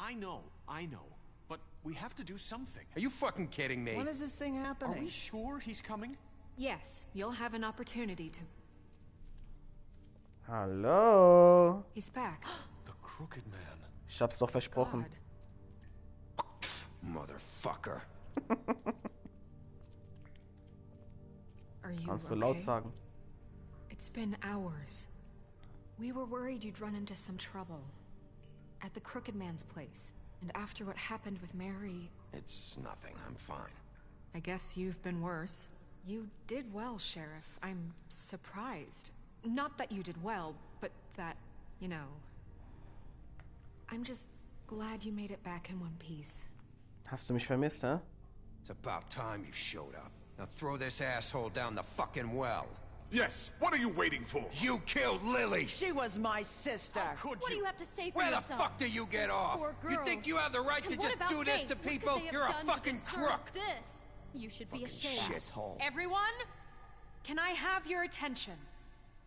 I know. But we have to do something. Are you fucking kidding me? When is this thing happening? Are we sure he's coming? Yes, you'll have an opportunity to... Hallo? He's back. The Crooked Man. Ich hab's doch versprochen. God. Motherfucker. Are you Kannst du laut okay? sagen. It's been hours. We were worried you'd run into some trouble. At the Crooked Man's place. And after what happened with Mary... It's nothing. I'm fine. I guess you've been worse. You did well, Sheriff. I'm surprised. Not that you did well, but that, you know... I'm just glad you made it back in one piece. Hast du mich vermisst, hä? It's about time you showed up. Now throw this asshole down the fucking well. Yes, what are you waiting for? You killed Lily! She was my sister. How could What do you? you have to say for Where the yourself? fuck do you get Those off? poor You girls. think you have the right to And what just about do this Faith? to What could people? they have You're a done to fucking deserve crook! This. You should be ashamed. Shithole. Everyone? Can I have your attention?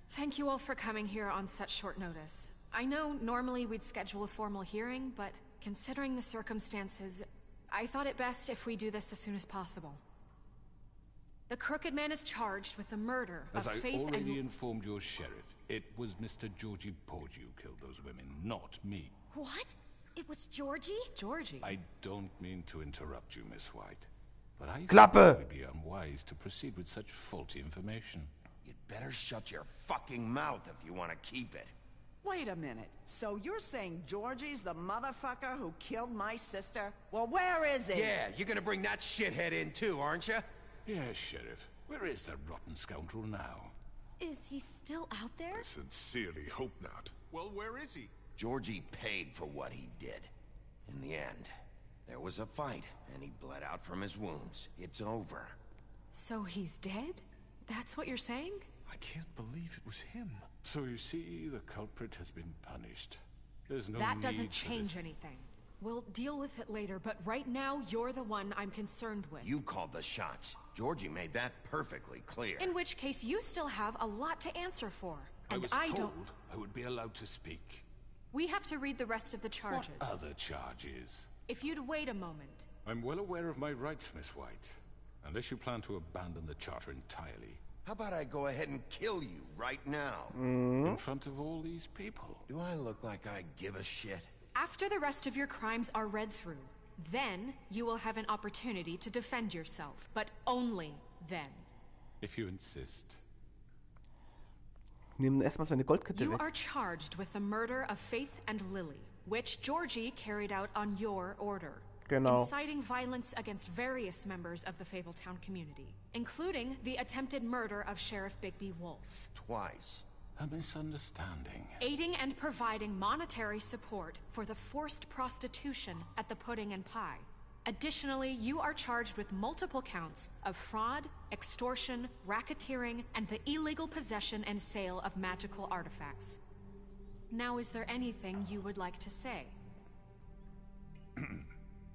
Thank you all for coming here on such short notice. I know normally we'd schedule a formal hearing, but considering the circumstances, I thought it best if we do this as soon as possible. The Crooked Man is charged with the murder As of I Faith already and... informed your sheriff, it was Mr. Georgie Porgy who killed those women, not me. What? It was Georgie? Georgie? I don't mean to interrupt you, Miss White, but I think Klappe! it would be unwise to proceed with such faulty information. You'd better shut your fucking mouth if you want to keep it. Wait a minute. So you're saying Georgie's the motherfucker who killed my sister? Well, where is he? Yeah, you're gonna bring that shithead in too, aren't you? Yes, Sheriff. Where is that rotten scoundrel now? Is he still out there? I sincerely hope not. Well, where is he? Georgie paid for what he did. In the end, there was a fight, and he bled out from his wounds. It's over. So he's dead? That's what you're saying? I can't believe it was him. So you see, the culprit has been punished. There's no That need doesn't for change this. anything. We'll deal with it later, but right now, you're the one I'm concerned with. You called the shots. Georgie made that perfectly clear. In which case, you still have a lot to answer for. I And was I told don't... I would be allowed to speak. We have to read the rest of the charges. What other charges? If you'd wait a moment. I'm well aware of my rights, Miss White. Unless you plan to abandon the charter entirely. How about I go ahead and kill you right now? In front of all these people. Do I look like I give a shit? After the rest of your crimes are read through, then you will have an opportunity to defend yourself. But only then. If you insist. Nimm erstmal seine Goldkette You weg. are charged with the murder of Faith and Lily, which Georgie carried out on your order. Genau. Inciting violence against various members of the Fabletown community, including the attempted murder of Sheriff Bigby Wolf. Twice. A misunderstanding. Aiding and providing monetary support for the forced prostitution at the Pudding and Pie. Additionally, you are charged with multiple counts of fraud, extortion, racketeering, and the illegal possession and sale of magical artifacts. Now, is there anything you would like to say?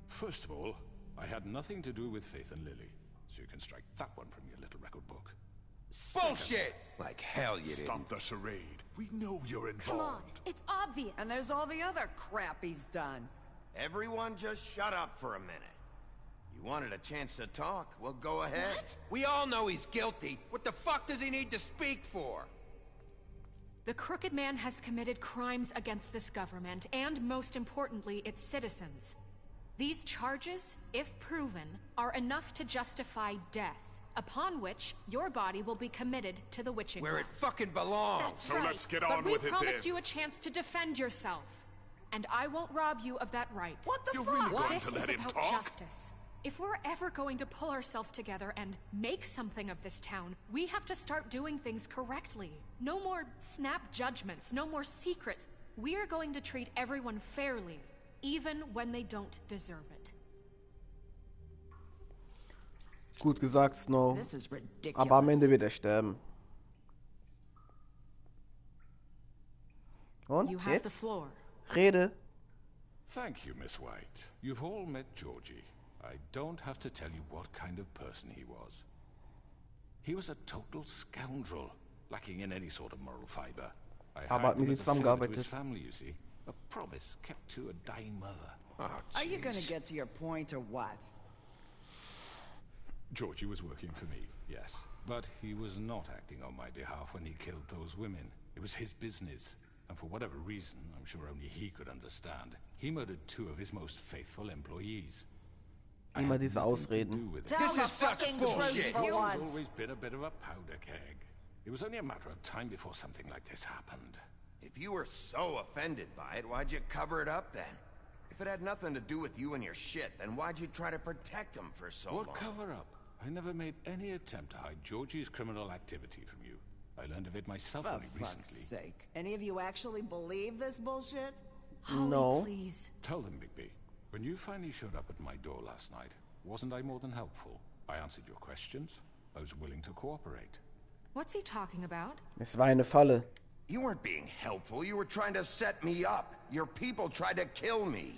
First of all, I had nothing to do with Faith and Lily, so you can strike that one from your little record book. Bullshit! Like hell you Stop didn't. the charade. We know you're involved. Come on, it's obvious. And there's all the other crap he's done. Everyone just shut up for a minute. You wanted a chance to talk? Well, go ahead. What? We all know he's guilty. What the fuck does he need to speak for? The Crooked Man has committed crimes against this government, and most importantly, its citizens. These charges, if proven, are enough to justify death, upon which your body will be committed to the witching Where well. it fucking belongs. That's So right. let's get But on we with it promised then. you a chance to defend yourself, and I won't rob you of that right. What the You're fuck? really going This to is let him about talk? justice. If we're ever going to pull ourselves together and make something of this town, we have to start doing things correctly. No more snap judgments, no more secrets. We are going to treat everyone fairly, even when they don't deserve it. Gut gesagt, Snow. This is ridiculous. Aber am Ende wird er sterben. Und You have the jetzt? floor. Rede. Thank you, Miss White. You've all met Georgie. I don't have to tell you what kind of person he was. He was a total scoundrel, lacking in any sort of moral fiber. I Aber hat hired mit him ihm as a favor to his zusammengearbeitet. family, you see. A promise kept to a dying mother. Oh, Are you gonna jeez. get to your point or what? Georgie was working for me, yes. But he was not acting on my behalf when he killed those women. It was his business. And for whatever reason, I'm sure only he could understand, he murdered 2 of his most faithful employees. I Immer had diese nothing to Ausreden. do with it. Tell This the is such fucking bullshit. truth for He's once. always been a bit of a powder keg. It was only a matter of time before something like this happened. If you were so offended by it, why'd you cover it up then? If it had nothing to do with you and your shit, then why'd you try to protect him for so long? What cover-up? I never made any attempt to hide Georgie's criminal activity from you. I learned of it myself For only fuck's recently. sake. Any of you actually believe this bullshit? Holly, No. please. Tell them, Bigby. When you finally showed up at my door last night, wasn't I more than helpful? I answered your questions. I was willing to cooperate. What's he talking about? Es war eine Falle. You weren't being helpful. You were trying to set me up. Your people tried to kill me.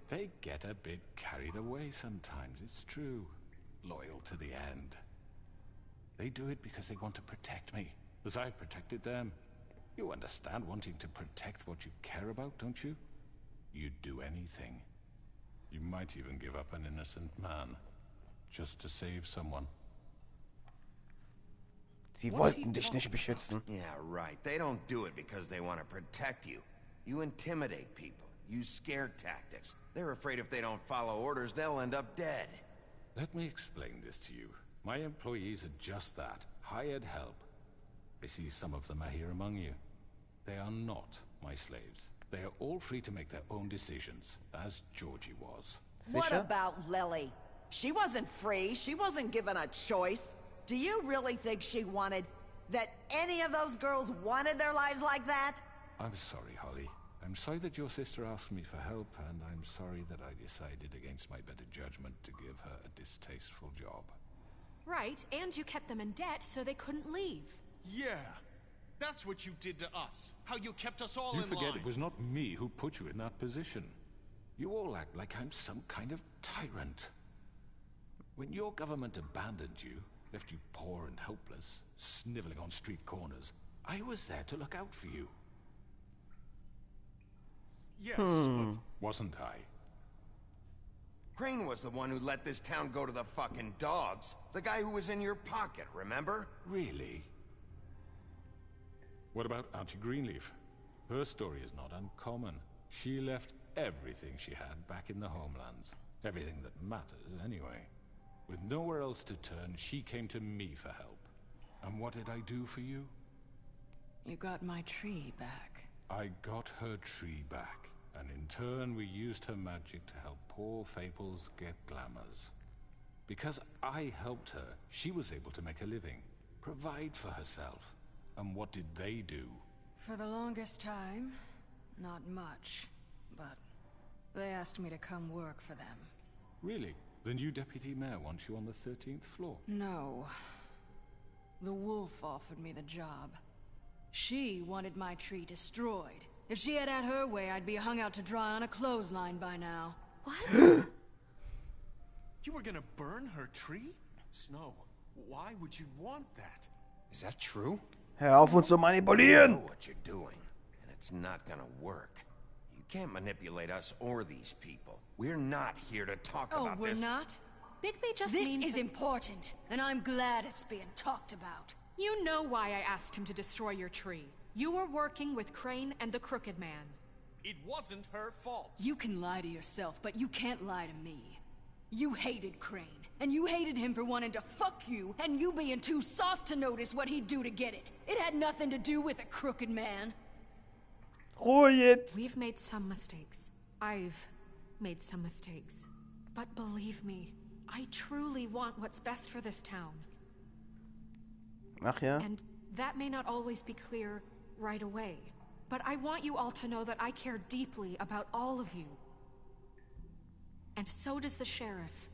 They get a bit carried away sometimes, it's true. Loyal to the end. They do it because they want to protect me, as I protected them. You understand wanting to protect what you care about, don't you? You'd do anything. You might even give up an innocent man, just to save someone. Sie wollten dich nicht beschützen. Yeah, right. They don't do it because they want to protect you. You intimidate people. Use scare tactics. They're afraid if they don't follow orders, they'll end up dead. Let me explain this to you. My employees are just that, hired help. I see some of them are here among you. They are not my slaves. They are all free to make their own decisions, as Georgie was. What Sicher? about Lily? She wasn't free. She wasn't given a choice. Do you really think she wanted... that any of those girls wanted their lives like that? I'm sorry, Holly. I'm sorry that your sister asked me for help, and I'm sorry that I decided against my better judgment to give her a distasteful job. Right, and you kept them in debt so they couldn't leave. Yeah. That's what you did to us. How you kept us all You in forget line. it was not me who put you in that position. You all act like I'm some kind of tyrant. When your government abandoned you, left you poor and helpless, sniveling on street corners, I was there to look out for you. Yes, but Wasn't I? Crane was the one who let this town go to the fucking dogs. The guy who was in your pocket, remember? Really? What about Auntie Greenleaf? Her story is not uncommon. She left everything she had back in the homelands. Everything that matters, anyway. With nowhere else to turn, she came to me for help. And what did I do for you? You got my tree back. I got her tree back, and in turn we used her magic to help poor Fables get glamours. Because I helped her, she was able to make a living, provide for herself. And what did they do? For the longest time, not much. But they asked me to come work for them. Really? The new deputy mayor wants you on the 13th floor? No. The wolf offered me the job. She wanted my tree destroyed. If she had her way, I'd be hung out to dry on a clothesline by now. you were gonna burn her tree? Snow, why would you want that? Is that true? Hör auf uns zu You manipulieren! know what you're doing, and it's not gonna work. You can't manipulate us or these people. We're not here to talk Oh, about we're this. not? Bigby just This means is that- important, and I'm glad it's being talked about. You know why I asked him to destroy your tree. You were working with Crane and the Crooked Man. It wasn't her fault. You can lie to yourself, but you can't lie to me. You hated Crane, and you hated him for wanting to fuck you, and you being too soft to notice what he'd do to get it. It had nothing to do with the Crooked Man. Ruhe jetzt! We've made some mistakes. I've made some mistakes. But believe me, I truly want what's best for this town. Ach ja? And that may not always be clear right away. But I want you all to know that I care deeply about all of you. And so does the sheriff.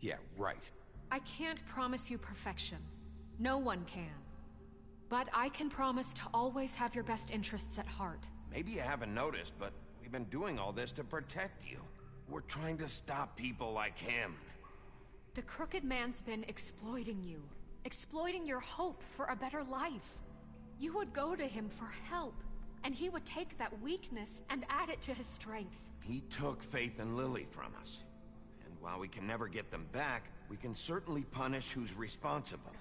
Yeah, right. I can't promise you perfection. No one can. But I can promise to always have your best interests at heart. Maybe you haven't noticed, but we've been doing all this to protect you. We're trying to stop people like him. The Crooked Man's been exploiting you. Exploiting your hope for a better life. You would go to him for help. and he would take that weakness and add it to his strength. He took Faith and Lily from us. And while we can never get them back, we can certainly punish who's responsible.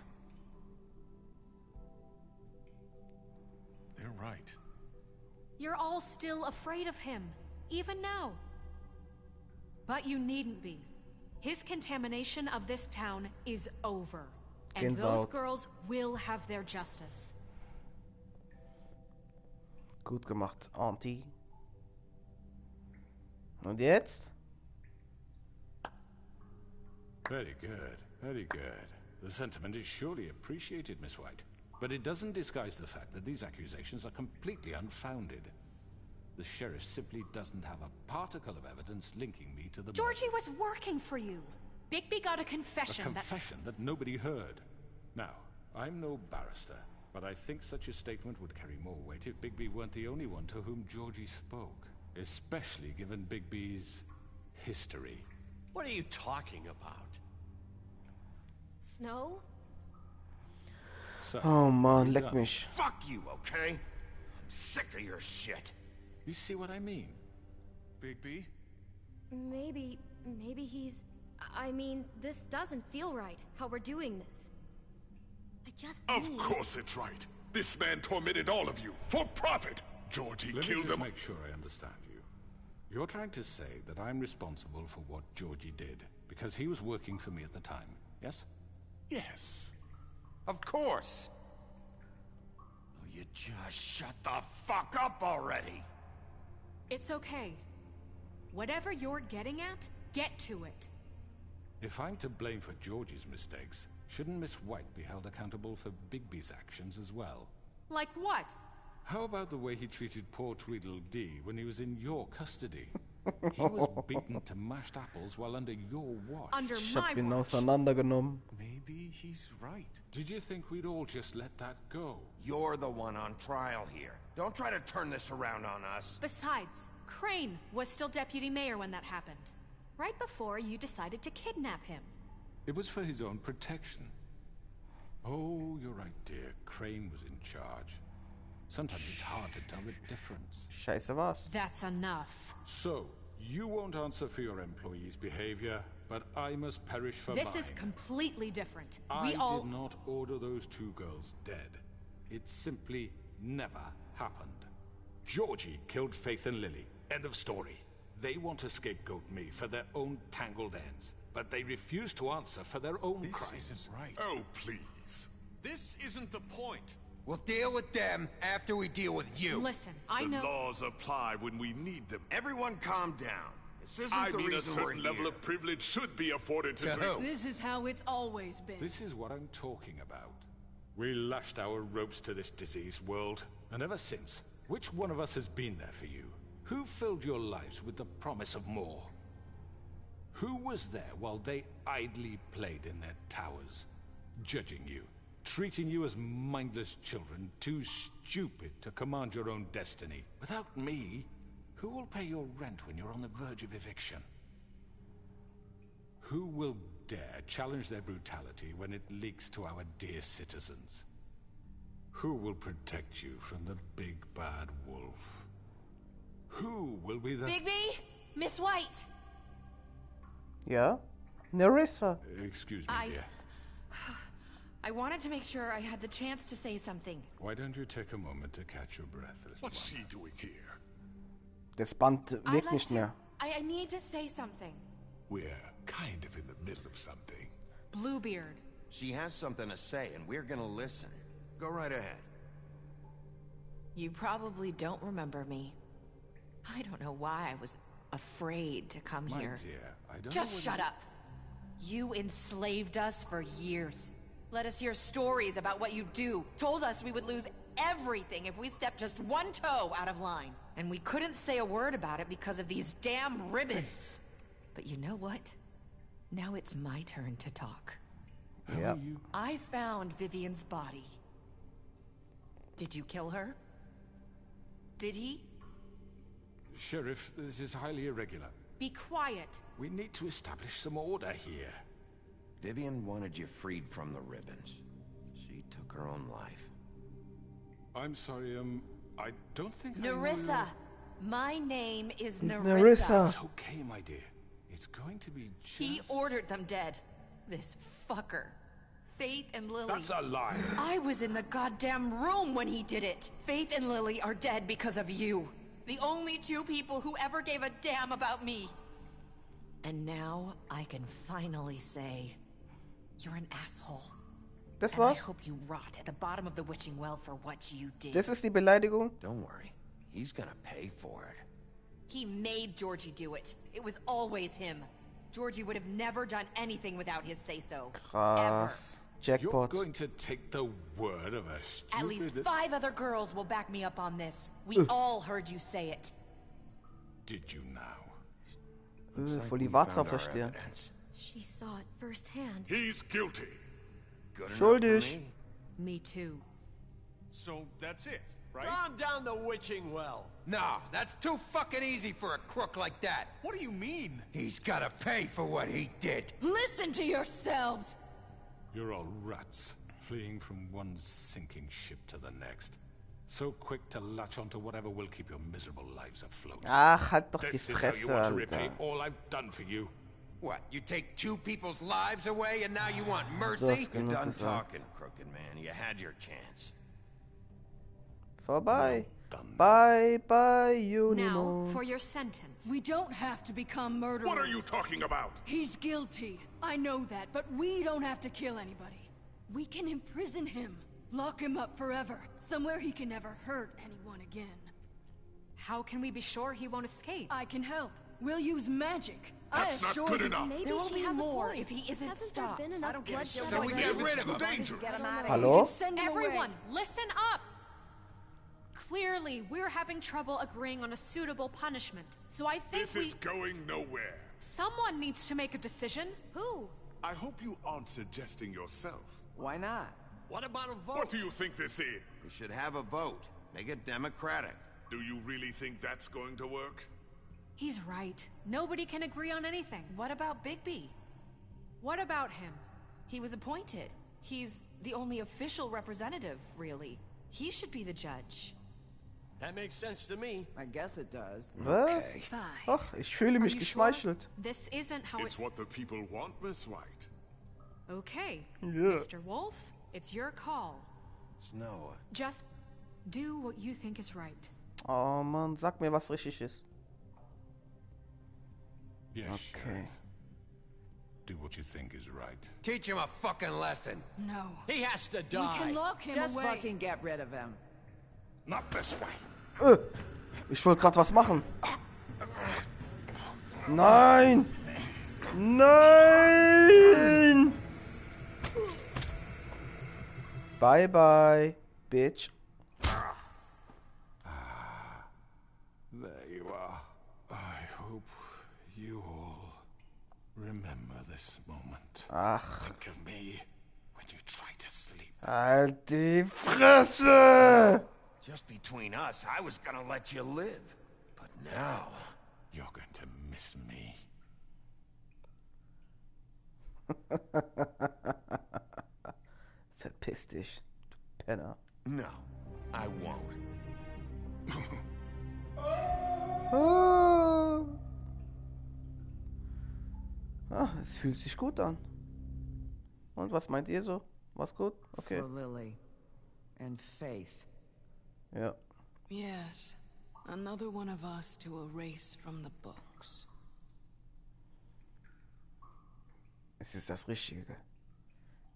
They're right. You're all still afraid of him, even now. But you needn't be. His contamination of this town is over. And those girls will have their justice. Gut gemacht, Auntie. Und jetzt? Very good, very good. The sentiment is surely appreciated, Miss White. But it doesn't disguise the fact that these accusations are completely unfounded. The sheriff simply doesn't have a particle of evidence linking me to the Georgie murders. was working for you. Bigby got a confession. A confession that nobody heard. Now, I'm no barrister, but I think such a statement would carry more weight if Bigby weren't the only one to whom Georgie spoke. Especially given Bigby's history. What are you talking about? Snow? So, Oh man, we're leck done. mich. Fuck you, okay? I'm sick of your shit. You see what I mean? Bigby? Maybe he's... I mean, this doesn't feel right, how we're doing this. I just Of need... course it's right. This man tormented all of you for profit. Georgie Let me killed just them. make sure I understand you. You're trying to say that I'm responsible for what Georgie did because he was working for me at the time, yes? Yes. Of course. Will you just shut the fuck up already? It's okay. Whatever you're getting at, get to it. If I'm to blame for Georgie's mistakes, shouldn't Miss White be held accountable for Bigby's actions as well? Like what? How about the way he treated poor Tweedledee when he was in your custody? He was beaten to mashed apples while under your watch. Under Ich my hab ihn watch. auseinandergenommen. Maybe he's right. Did you think we'd all just let that go? You're the one on trial here. Don't try to turn this around on us. Besides, Crane was still deputy mayor when that happened. Right before you decided to kidnap him. It was for his own protection. Oh, you're right, dear. Crane was in charge. Sometimes it's hard to tell the difference. Scheiße war's. That's enough. So, you won't answer for your employees' behavior, but I must perish for mine. This is completely different. I We all... did not order those two girls dead. It simply never happened. Georgie killed Faith and Lily. End of story. They want to scapegoat me for their own tangled ends, but they refuse to answer for their own This crimes. isn't right. Oh, please. This isn't the point. We'll deal with them after we deal with you. Listen, I The know... laws apply when we need them. Everyone calm down. This isn't I the mean, a reason we're certain level here. of privilege should be afforded to... To who? This is how it's always been. This is what I'm talking about. We lashed our ropes to this diseased world, and ever since, which one of us has been there for you? Who filled your lives with the promise of more? Who was there while they idly played in their towers, judging you, treating you as mindless children, too stupid to command your own destiny? Without me, who will pay your rent when you're on the verge of eviction? Who will dare challenge their brutality when it leaks to our dear citizens? Who will protect you from the big bad wolf? Who will be the... Bigby? Miss White! Ja? Nerissa. Excuse me, dear. I wanted to make sure I had the chance to say something. Why don't you take a moment to catch your breath, little What's one? she doing here? Das Band I'd wirkt like nicht to... mehr. I need to say something. We're kind of in the middle of something. Bluebeard. She has something to say, and we're gonna listen. Go right ahead. You probably don't remember me. I don't know why I was afraid to come My here. dear, I don't Just know shut whether- up. You enslaved us for years. Let us hear stories about what you do. Told us we would lose everything if we stepped just one toe out of line. And we couldn't say a word about it because of these damn ribbons. But you know what? Now it's my turn to talk. How Yep. are you? I found Vivian's body. Did you kill her? Did he? Sheriff, this is highly irregular. Be quiet. We need to establish some order here. Vivian wanted you freed from the ribbons. She took her own life. I'm sorry, I don't think I know Nerissa! My name is Nerissa. Nerissa. It's okay, my dear. It's going to be just... He ordered them dead. This fucker. Faith and Lily. That's a lie. I was in the goddamn room when he did it. Faith and Lily are dead because of you. The only two people who ever gave a damn about me. And now I can finally say, you're an asshole. Das And I war's? hope you rot at the bottom of the witching well for what you did. Das ist die Beleidigung? Don't worry. He's gonna pay for it. He made Georgie do it. It was always him. Georgie would have never done anything without his say-so. Krass. You're Jackpot. going to take the word of a stupid... At least 5 other girls will back me up on this. We all heard you say it. Did you now? Voll die We Warze found auf der our Stirn. evidence. She saw it firsthand. He's guilty. Good enough Schuldig. for me. Me too. So that's it, right? Throw him down the witching well. No, that's too fucking easy for a crook like that. What do you mean? He's gotta pay for what he did. Listen to yourselves! You're all rats, fleeing from one sinking ship to the next. So quick to latch onto whatever will keep your miserable lives afloat. Ach, halt doch die This is how you Fresse, want to repay Alter. all I've done for you. What, you take 2 people's lives away and now you want Du mercy? hast You're genug done gesagt. talking, crooked man. You had your chance. Vorbei. Done. Bye, bye, Now, Junimo. for your sentence. We don't have to become murderers. What are you talking about? He's guilty. I know that, but we don't have to kill anybody. We can imprison him. Lock him up forever. Somewhere he can never hurt anyone again. How can we be sure he won't escape? I can help. We'll use magic. That's I not assure good you. enough. Maybe There will she be has more a point. if he isn't Hasn't stopped. there been I enough don't give a bloodshed shit. So we already? get rid of him. Too dangerous. Get him out of Hallo? here. Send him away. Everyone, listen up! Clearly, we're having trouble agreeing on a suitable punishment. So I think This is going nowhere. someone needs to make a decision. Who? I hope you aren't suggesting yourself. Why not? What about a vote? What do you think this is? We should have a vote. Make it democratic. Do you really think that's going to work? He's right. Nobody can agree on anything. What about Bigby? What about him? He was appointed. He's the only official representative, really. He should be the judge. That makes sense to me. I guess it does. Was? Fine. Ach, ich fühle mich Are you geschmeichelt. Sure? This isn't how It's what the people want, Miss White. Okay. Yeah. Mr. Wolf, it's your call. Snow. Just do what you think is right. Oh Mann, sag mir, was richtig ist. Yes, Okay. Sheriff. Do what you think is right. Teach him a fucking lesson. No. He has to We die. can lock him Just away. fucking get rid of him. Not this way. Ich wollte gerade was machen. Nein! Nein! Bye bye, bitch. There you are. I hope you all remember this moment. Ach, Think of me when you try to sleep. halt die Fresse! Just between us, I was gonna let you live. But now... You're going to miss me. Verpiss dich, du Penner. No, I won't. Ah. Es fühlt sich gut an. Und was meint ihr so? Was gut? Okay. For Lily. And Faith. Ja. Yes. Another one of us to erase from the books. Es ist das Richtige.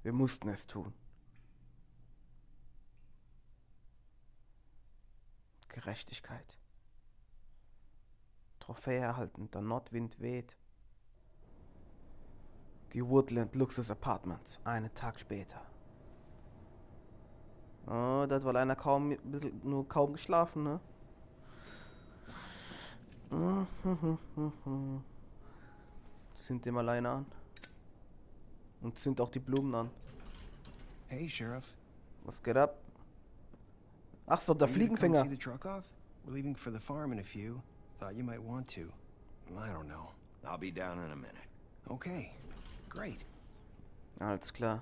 Wir mussten es tun. Gerechtigkeit. Trophäe erhalten, der Nordwind weht. Die Woodland Luxus Apartments, einen Tag später. Oh, da hat wohl einer nur kaum geschlafen, ne? Zünd dem alleine an. Und zünd auch die Blumen an. Hey, Sheriff. Was geht ab? Ach so, der You need to come Fliegenfänger. see the truck off? We're leaving for the farm in a few. Thought you might want to. I don't know. I'll be down in a minute. Okay, great. Alles klar.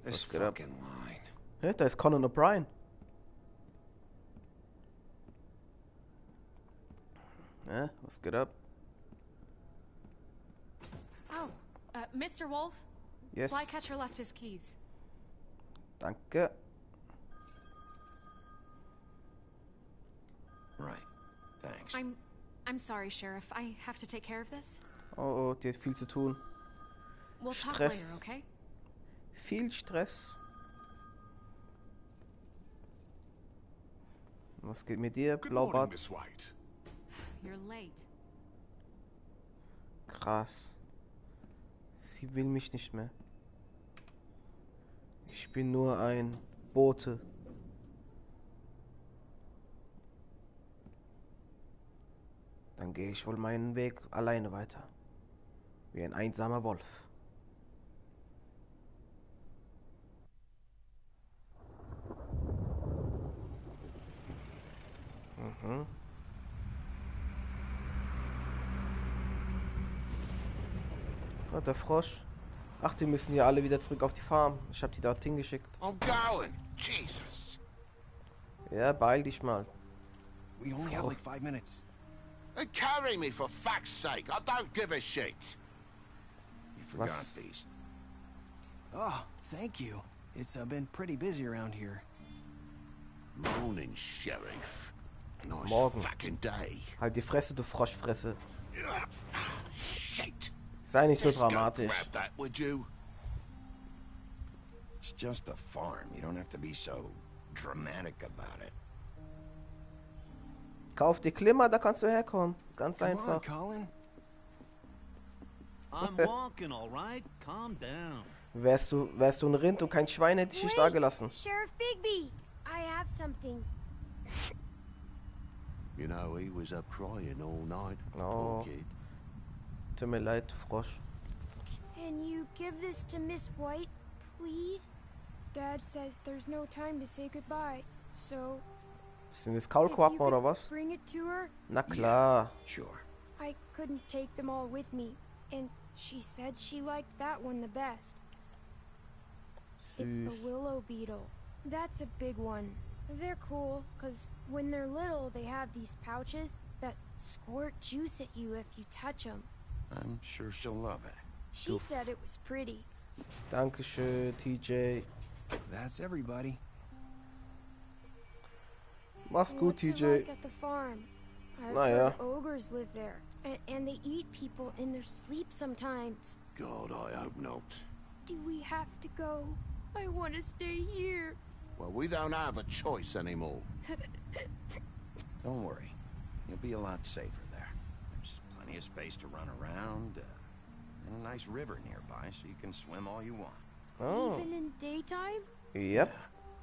This Let's get up. fucking line. Hä, da ist Conan O'Brien. Ja, was geht ab? Oh, Mr. Wolf? Yes. Flycatcher left his keys. Danke. Right. Thanks. I'm sorry, Sheriff. I have to take care of this. Oh, die hat viel zu tun. We'll talk Stress. later, okay? Viel Stress. Was geht mit dir, Good morning, Blaubart? Miss White. You're late. Krass. Sie will mich nicht mehr. Ich bin nur ein Bote. Dann gehe ich wohl meinen Weg alleine weiter. Wie ein einsamer Wolf. Mhm. Oh, der Frosch. Ach, die müssen ja alle wieder zurück auf die Farm. Ich habe die dorthin geschickt. I'm going. Jesus. Ja, beeil dich mal. We only have like 5 minutes. Carry me for fuck's sake. I don't give a shit. You forgot Was? these. Oh, thank you. It's been pretty busy around here. Morning, Sheriff. Nice Morgen. fucking day. Halt die Fresse, du Froschfresse. Shit. Sei nicht so Just go dramatisch. grab that, would you? It's just a farm. You don't have to be so dramatic about it. Kauf die Klimmer, da kannst du herkommen. Ganz Come on, einfach. Colin. I'm walking, all right? Calm down. Wärst du ein Rind und kein Schwein, hätte ich dich da gelassen. Sheriff Bigby, I have something. You know, he was up crying all night. Oh. Poor kid. Tut mir leid, Frosch. Can you give this to Miss White, please? Dad says there's no time to say goodbye, so Sind das if Kaulquappen you oder could was? bring it to her. Na klar. Sure. I couldn't take them all with me, and she said she liked that one the best. It's Süß. a willow beetle. That's a big one. They're cool, because when they're little, they have these pouches that squirt juice at you if you touch them. I'm sure she'll love it. She said it was pretty. Dankeschön, TJ. That's everybody. Mach's gut, What's it TJ. like at the farm? I've Naja. heard ogres live there, and they eat people in their sleep sometimes. God, I hope not. Do we have to go? I want to stay here. Well, we don't have a choice anymore. Don't worry. You'll be a lot safer there. There's plenty of space to run around, and a nice river nearby, so you can swim all you want. Oh. Even in daytime? Yep.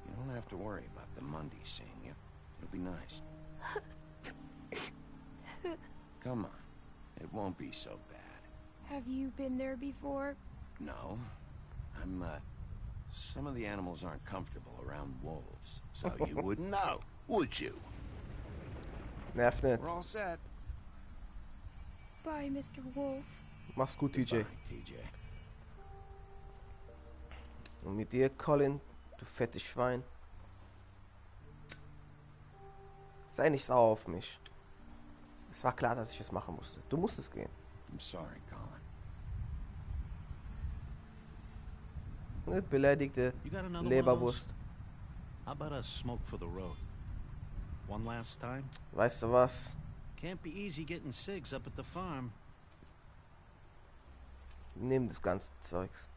You don't have to worry about the Monday seeing you. It'll be nice. Come on. It won't be so bad. Have you been there before? No. Some of the animals aren't comfortable around wolves, so you wouldn't know, would you? Nerv nicht. We're all set. Bye, Mr. Wolf. Mach's gut, TJ. Bye, TJ. Und mit dir, Colin, du fettes Schwein. Sei nicht sauer auf mich. Es war klar, dass ich es machen musste. Du musstest gehen. I'm sorry, Colin. Ne, beleidigte You got another Leberwurst. How about a smoke for the road? One last time? Weißt du was? Can't be easy getting cigs up at the farm. Nimm das ganze Zeugs.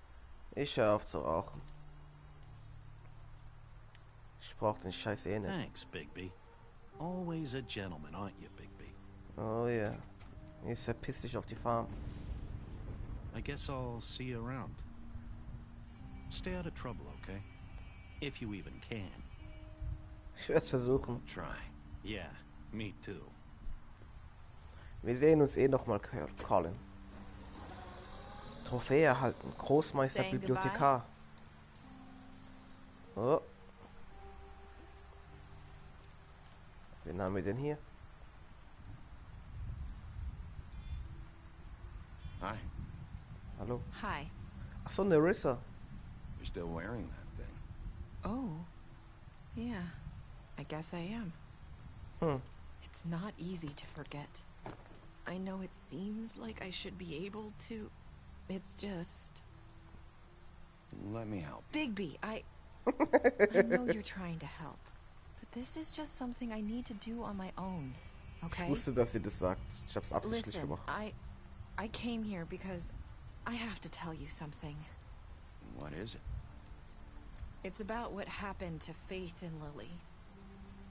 Ich hör auf zu rauchen. Ich brauch den Scheiß eh nicht. Thanks, Bigby. Always a gentleman, aren't you, Bigby? Oh ja. Jetzt verpiss dich auf die Farm. I guess I'll see you around. Stay out of trouble, okay? If you even can. Ich werd's versuchen. Try. Yeah, me too. Wir sehen uns eh nochmal, Colin. Trophäe erhalten. Großmeister Saying Bibliothekar. Oh. Wen haben wir denn hier? Hi. Hallo. Hi. Achso, Nerissa. You're still wearing that thing. Oh. Yeah. I guess I am. It's not easy to forget. I know it seems like I should be able to. It's just... Let me help. Bigby, I know you're trying to help. But this is just something I need to do on my own. Okay? Ich wusste, dass sie das sagt. Ich hab's absichtlich Listen, gemacht. I came here because I have to tell you something. What is it? It's about what happened to Faith and Lily.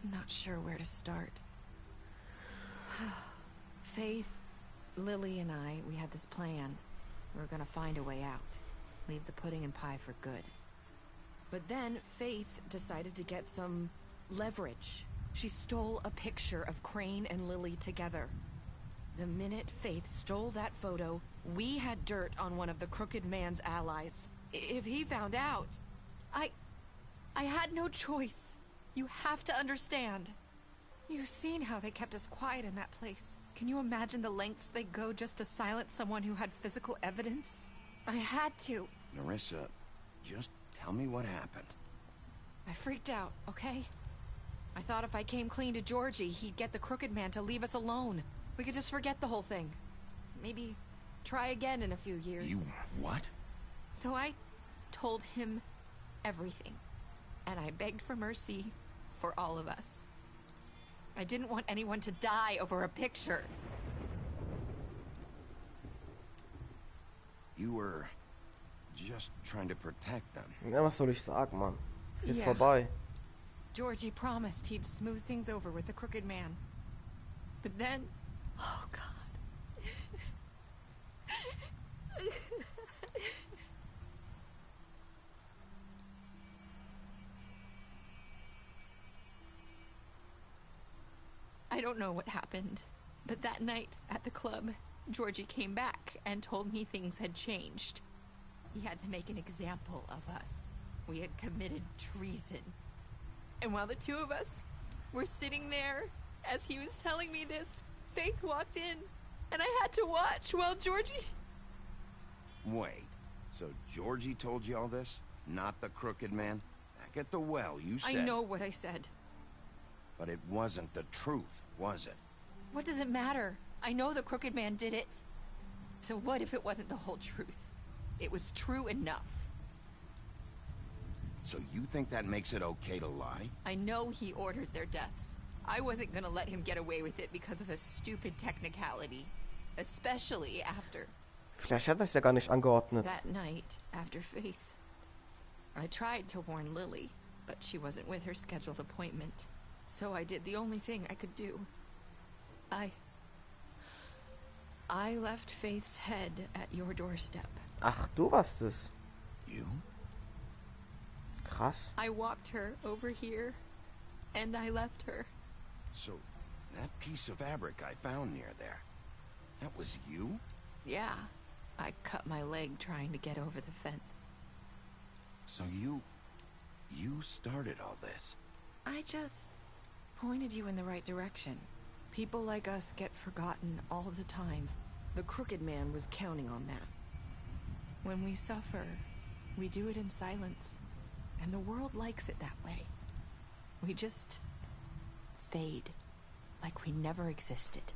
I'm not sure where to start. Faith, Lily, and I, we had this plan. We were gonna find a way out. Leave the pudding and pie for good. But then Faith decided to get some leverage. She stole a picture of Crane and Lily together. The minute Faith stole that photo, we had dirt on one of the crooked man's allies. If he found out, I had no choice. You have to understand. You've seen how they kept us quiet in that place. Can you imagine the lengths they go just to silence someone who had physical evidence? I had to. Nerissa, just tell me what happened. I freaked out, okay? I thought if I came clean to Georgie, he'd get the crooked man to leave us alone. We could just forget the whole thing. Maybe try again in a few years. You what? So I told him everything. And I begged for mercy for all of us. I didn't want anyone to die over a picture. You were just trying to protect them. Ja, was soll ich sagen, Mann? Es ist Yeah. vorbei. Georgie promised he'd smooth things over with the crooked man. But then... Oh, God. I don't know what happened, but that night at the club, Georgie came back and told me things had changed. He had to make an example of us. We had committed treason. And while the two of us were sitting there, as he was telling me this, Faith walked in, and I had to watch while Georgie... Wait, so Georgie told you all this? Not the crooked man? Back at the well, you said... I know what I said. But it wasn't the truth, was it? What does it matter? I know the crooked man did it. So what if it wasn't the whole truth? It was true enough. So you think that makes it okay to lie? I know he ordered their deaths. I wasn't gonna let him get away with it because of a stupid technicality. Especially after... Vielleicht hat er es ja gar nicht angeordnet. That night, after Faith. I tried to warn Lily, but she wasn't with her scheduled appointment. So I did the only thing I could do. I left Faith's head at your doorstep. Ach, du warst es. You? Krass. I walked her over here, and I left her. So, that piece of fabric I found near there, that was you? Yeah, I cut my leg trying to get over the fence. So you started all this? I just pointed you in the right direction. People like us get forgotten all the time. The crooked man was counting on that. When we suffer, we do it in silence. And the world likes it that way. We just fade, like we never existed.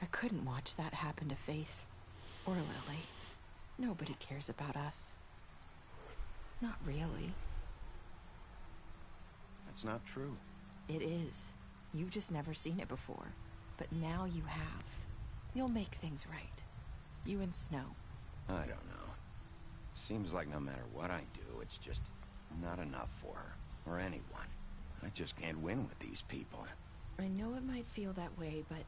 I couldn't watch that happen to Faith or Lily. Nobody cares about us. Not really. That's not true. It is. You've just never seen it before. But now you have. You'll make things right. You and Snow. I don't know. Seems like no matter what I do, it's just not enough for her, or anyone. I just can't win with these people. I know it might feel that way, but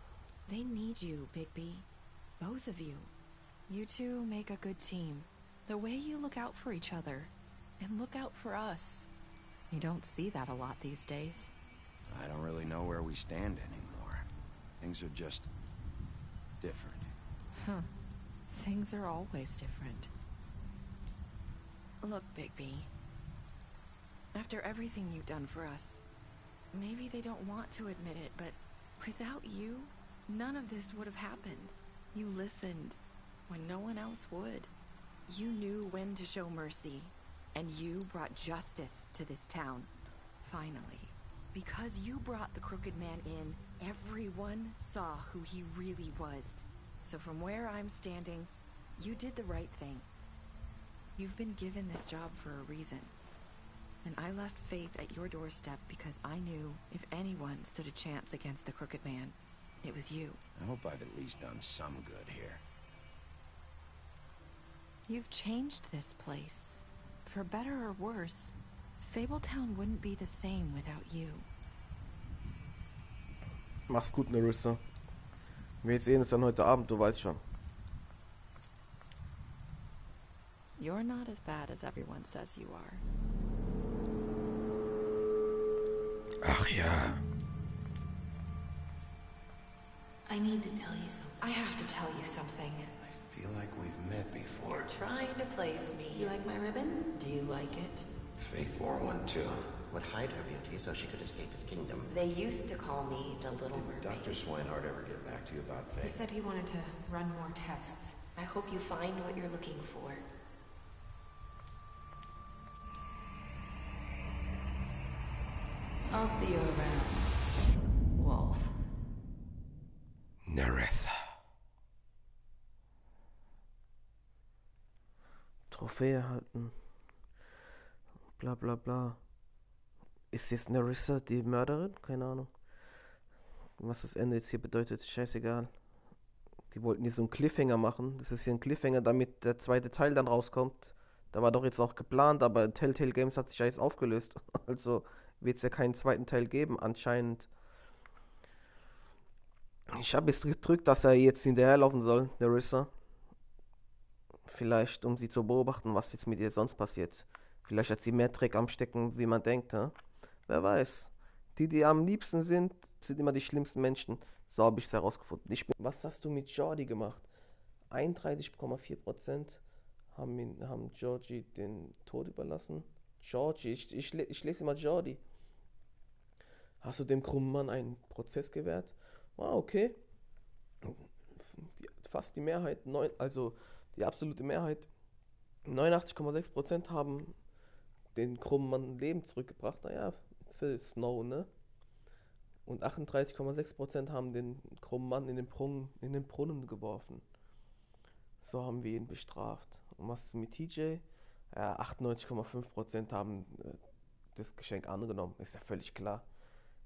they need you, Bigby. Both of you. You two make a good team. The way you look out for each other, and look out for us. You don't see that a lot these days. I don't really know where we stand anymore. Things are just different. Huh. Things are always different. Look, Bigby. After everything you've done for us, maybe they don't want to admit it, but without you, none of this would have happened. You listened when no one else would. You knew when to show mercy And you brought justice to this town. Finally. Because you brought the crooked man in, everyone saw who he really was. So from where I'm standing, you did the right thing. You've been given this job for a reason. And I left Faith at your doorstep because I knew if anyone stood a chance against the crooked man, it was you. I hope I've at least done some good here. You've changed this place. For better or worse, Fabletown wouldn't be the same without you. Mach's gut, Nerissa. Wir sehen uns dann heute Abend, du weißt schon. You're not as bad as everyone says you are. Ach ja. I need to tell you something. I have to tell you something. I feel like we've met before. You're trying to place me. You like my ribbon? Do you like it? Faith wore one too. Would hide her beauty so she could escape his kingdom. They used to call me the Little Did Mermaid. Dr. Swinehart ever get back to you about Faith? He said he wanted to run more tests. I hope you find what you're looking for. I'll see you around, Wolf. Nerissa. Trophäe erhalten. Bla bla bla. Ist jetzt Nerissa die Mörderin? Keine Ahnung. Was das Ende jetzt hier bedeutet, scheißegal. Die wollten hier so einen Cliffhanger machen. Das ist hier ein Cliffhanger, damit der zweite Teil dann rauskommt. Da war doch jetzt auch geplant, aber Telltale Games hat sich ja jetzt aufgelöst. Also wird es ja keinen zweiten Teil geben, anscheinend. Ich habe jetzt gedrückt, dass er jetzt hinterherlaufen soll, Nerissa. Vielleicht, um sie zu beobachten, was jetzt mit ihr sonst passiert. Vielleicht hat sie mehr Dreck am Stecken, wie man denkt, ne? Wer weiß. Die am liebsten sind immer die schlimmsten Menschen. So habe ich es herausgefunden. Was hast du mit Jordi gemacht? 31,4% haben Georgie den Tod überlassen. Georgie, ich lese immer Jordi. Hast du dem krummen Mann einen Prozess gewährt? Ah, okay. Fast die Mehrheit, also die absolute Mehrheit, 89,6% haben den krummen Mann Leben zurückgebracht. Naja, für Snow, ne? Und 38,6% haben den krummen Mann in den Brunnen geworfen. So haben wir ihn bestraft. Und was ist mit TJ? Ja, 98,5% haben das Geschenk angenommen. Ist ja völlig klar.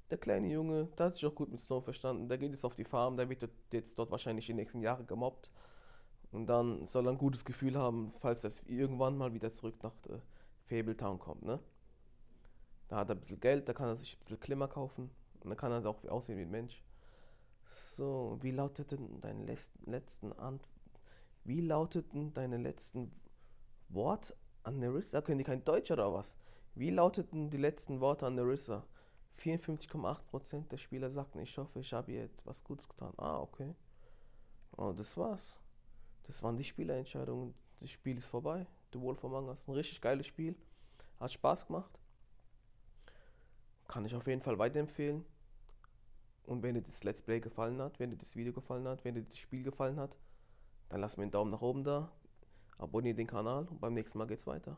Der kleine Junge, der hat sich auch gut mit Snow verstanden. Der geht jetzt auf die Farm, der wird jetzt dort wahrscheinlich die nächsten Jahre gemobbt. Und dann soll er ein gutes Gefühl haben, falls das irgendwann mal wieder zurück nach Fabletown kommt, ne? Da hat er ein bisschen Geld, da kann er sich ein bisschen Klimmer kaufen. Und dann kann er auch aussehen wie ein Mensch. So, wie lauteten deine letzten Worte an Nerissa? Können die kein Deutsch oder was? Wie lauteten die letzten Worte an Nerissa? 54,8% der Spieler sagten, ich hoffe, ich habe ihr etwas Gutes getan. Ah, okay. Oh, das war's. Das waren die Spielerentscheidungen. Das Spiel ist vorbei. The Wolf Among Us. Ein richtig geiles Spiel. Hat Spaß gemacht. Kann ich auf jeden Fall weiterempfehlen. Und wenn dir das Let's Play gefallen hat, wenn dir das Video gefallen hat, wenn dir das Spiel gefallen hat, dann lass mir einen Daumen nach oben da. Abonniere den Kanal und beim nächsten Mal geht's weiter.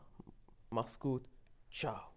Mach's gut. Ciao.